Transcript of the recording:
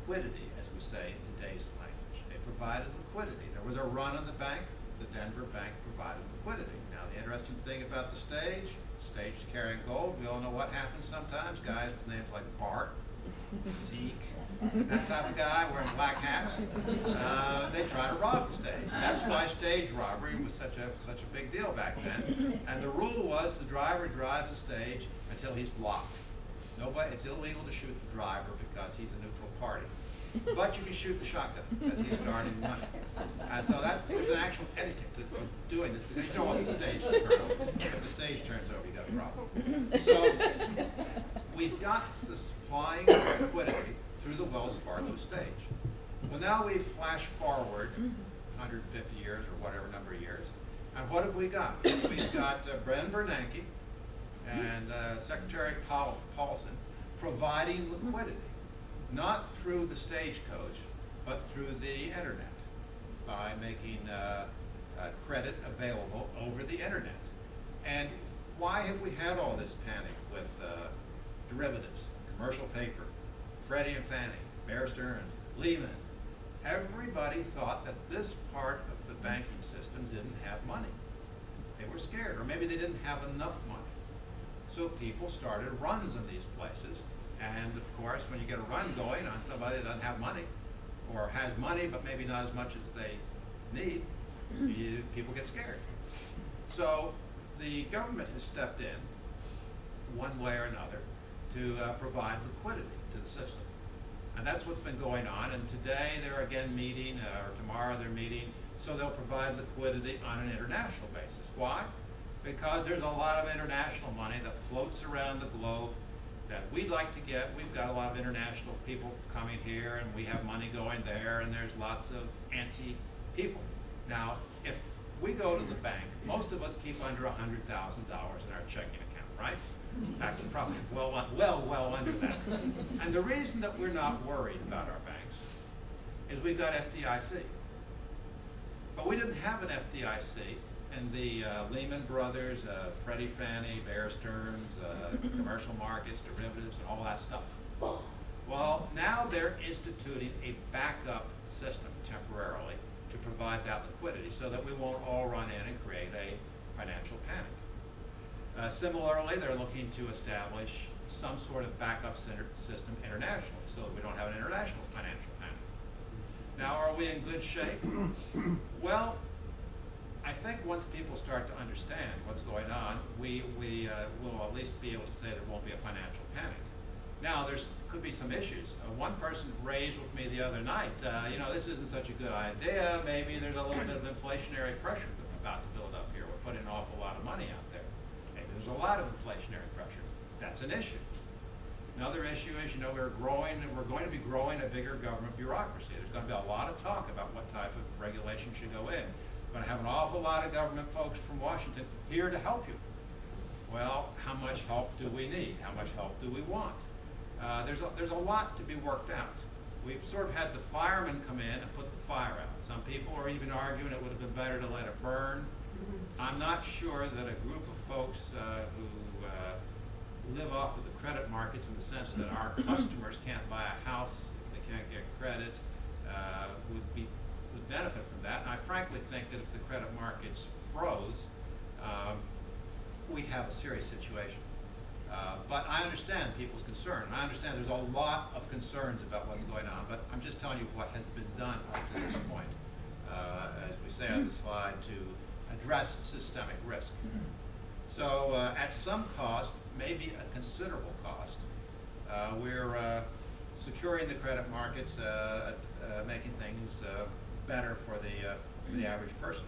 liquidity, as we say in today's language. They provided liquidity. There was a run on the bank. The Denver bank provided liquidity. Now, the interesting thing about the stage is carrying gold. We all know what happens sometimes. Guys with names like Bart, Zeke, that type of guy wearing black hats, they try to rob the stage. That's why stage robbery was such a big deal back then. And the rule was the driver drives the stage until he's blocked. It's illegal to shoot the driver because he's a neutral party. But you can shoot the shotgun because he's guarding the money. And so there's an actual etiquette to doing this because you don't want the stage to turn over. If the stage turns over, you got a problem. So we've got the supplying liquidity through the Wells Fargo stage. Well, now we flash forward 150 years or whatever number of years, and what have we got? We've got Bren Bernanke and Secretary Paulson providing liquidity, not through the stagecoach, but through the internet, by making credit available over the internet. And why have we had all this panic with derivatives, commercial paper, Freddie and Fannie, Bear Stearns, Lehman? Everybody thought that this part of the banking system didn't have money. They were scared, or maybe they didn't have enough money. So people started runs in these places. And of course, when you get a run going on somebody that doesn't have money, or has money but maybe not as much as they need, people get scared. So the government has stepped in, one way or another, to provide liquidity to the system. And that's what's been going on. And today they're again meeting, or tomorrow they're meeting, so they'll provide liquidity on an international basis. Why? Because there's a lot of international money that floats around the globe that we'd like to get. We've got a lot of international people coming here, and we have money going there, and there's lots of antsy people. Now, if we go to the bank, most of us keep under $100,000 in our checking account, right? In fact, we're probably well under that. And the reason that we're not worried about our banks is we've got FDIC. But we didn't have an FDIC in the Lehman Brothers, Freddie Fannie, Bear Stearns, commercial markets, derivatives, and all that stuff. Well, now they're instituting a backup system temporarily to provide that liquidity so that we won't all run in and create a financial panic. Similarly, they're looking to establish some sort of backup system internationally so that we don't have an international financial panic. Now, are we in good shape? Well, I think once people start to understand what's going on, we will at least be able to say there won't be a financial panic. Now, could be some issues. One person raised with me the other night, this isn't such a good idea. Maybe there's a little bit of inflationary pressure that's about to build up here. We're putting an awful lot of money out there. Maybe there's a lot of inflationary pressure. That's an issue. Another issue is, we're going to be growing a bigger government bureaucracy. There's going to be a lot of talk about what type of regulation should go in. We're going to have an awful lot of government folks from Washington here to help you. Well, how much help do we need? How much help do we want? There's a lot to be worked out. We've sort of had the firemen come in and put the fire out. Some people are even arguing it would have been better to let it burn. I'm not sure that a group of folks who live off of the credit markets in the sense that our customers can't buy a house if they can't get credit would benefit from that. And I frankly think that if the credit markets froze, we'd have a serious situation. But I understand people's concern. I understand there's a lot of concerns about what's going on, but I'm just telling you what has been done up to this point, as we say on the slide, to address systemic risk. So at some cost, maybe a considerable cost, we're securing the credit markets, making things better for the average person.